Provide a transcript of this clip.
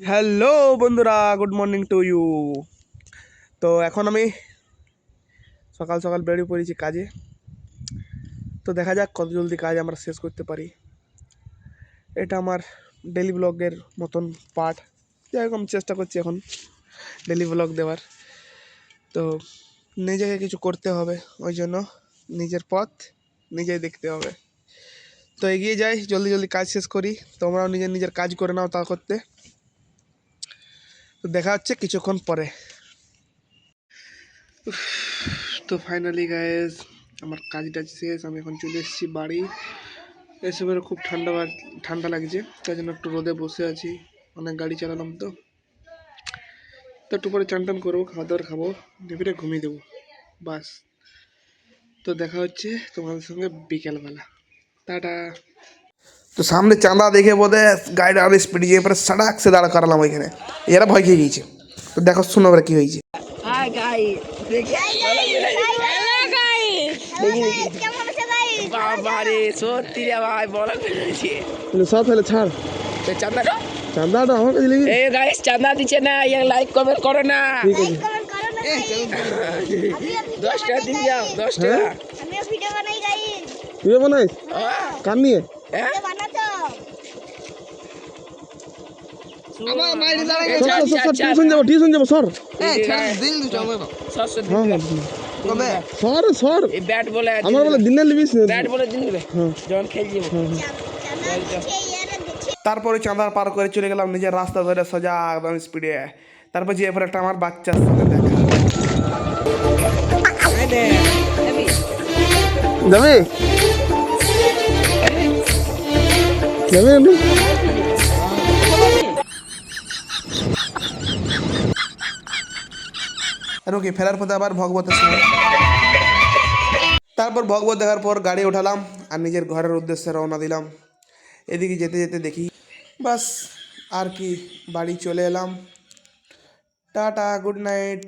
Hello বন্ধুরা, good morning to you. তো এখন আমি সকাল সকাল বেরিয়ে পড়েছি কাজে। তো দেখা যাক কত জলদি কাজ আমরা শেষ করতে পারি। এটা আমার ডেলি ব্লগের মতন পার্ট। যাই হোক, আমি চেষ্টা করছি এখন ডেলি ব্লগ দেওয়ার। তো নিজেকে কিছু করতে হবে, ওই জন্য নিজের পথ নিজেই দেখতে হবে। তো এগিয়ে যাই, জলদি জলদি কাজ শেষ করি। তোমরাও নিজের নিজের কাজ করে নাও তা করতে। তো দেখা হচ্ছে কিছুক্ষণ পরে। তো ফাইনালি গাইস, আমার কাজটা শেষ। আমি এখন চলে এসেছি বাড়ি। এসবের খুব ঠান্ডা লাগছে, তাই জন্য একটু রোদে বসে আছি। অনেক গাড়ি চালালাম তো একটু পরে চান টান করবো, খাওয়া দাওয়ার খাবো, নেপিটে ঘুমিয়ে দেবো, বাস। তো দেখা হচ্ছে তোমাদের সঙ্গে বিকেলবেলা। টাটা। তো সামনে চাঁদা দেখে বোধহয় গাড়িটা আরো স্পিড গিয়ে পরে সড়ক সে দাঁড়া করালাম ওইখানে। এরা ভয় খেয়ে গিয়েছে। তো দেখো, শোনো এবার কি হয়েছে। বাবারে সত্যি রে ভাই, বলা ফেলেছি। সব ফেলে ছাড় চাঁদাটা চাঁদাটা আমার কাছে লেগে। এই গাইস, চাঁদা দিচ্ছে না, লাইক কমেন্ট করো না। ঠিক আছে, 10 টাকা দিন যাও, 10 টাকা। আমিও ভিডিও বানাই গাইস। তুই বানাইস কার নিয়ে? হ্যাঁ, বানাতো আমার মাইরে দাঁড়া সর সর সর, টিউশন যাবো সর। এই ছাড় দিন দুটো আমার সর সর দিন। কবে সর সর, এই ব্যাট বলে আমার বলে দিনে লিবিস ব্যাট বলে দিন দিবে যখন খেলছি। তারপরে চাঁদা পার করে চলে গেলাম নিজের রাস্তা ধরে সোজা একদম স্পিডে। তারপর যে এরপর একটা আমার বাচ্চার সঙ্গে দেখা। যাবে যাবে আর ওকে ফেরার পথে আবার ভগবতের সঙ্গে। তারপর ভগবত দেখার পর গাড়ি উঠালাম আর নিজের ঘরের উদ্দেশ্যে রওনা দিলাম। এদিকে যেতে যেতে দেখি বাস আর কি, বাড়ি চলে এলাম। Tata, good night.